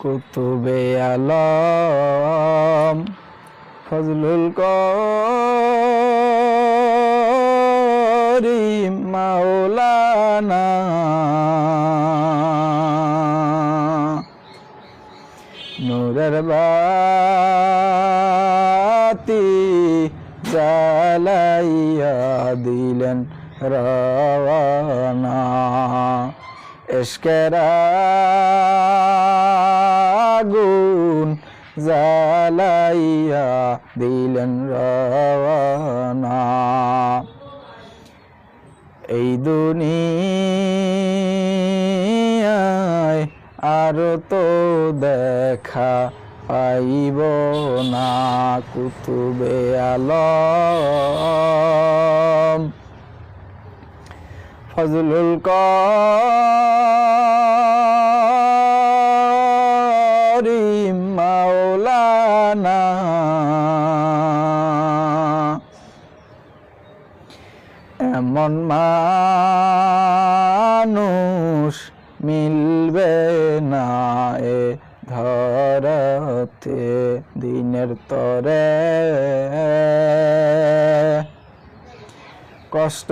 কুতুবে আলম ফজলুল করিম মাওলানা নূরের বাতি জ্বালাইয়া দিলেন রওয়ানা ইশকের আগুন জ্বালাইয়া দিলেন রওয়ানা এই দুনিয়ায় আর তো দেখা পাইব না কুতুবে আলম ফজলুল করিম মাওলানা এমন মানুষ মিলবে না এ ধরাতে দিনের তরে কষ্ট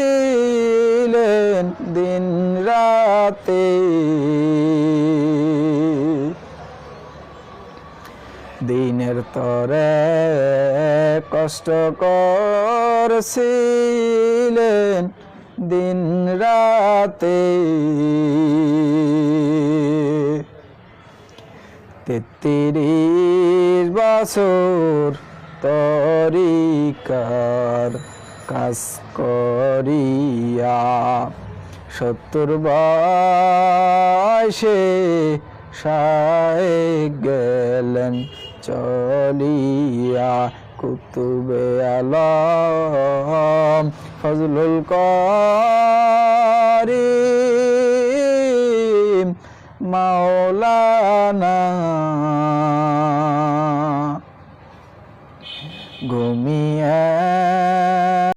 করেছিলেন দিন রাতে দিনের তরে কষ্ট করেছিলেন দিন রাতে ৩৩ বছর তরিকার কাজ করিয়া ৭০ বয়সে শায়েখ গেলেন চলিয়া কুতুবে আলম ফজলুল করিম মাওলানা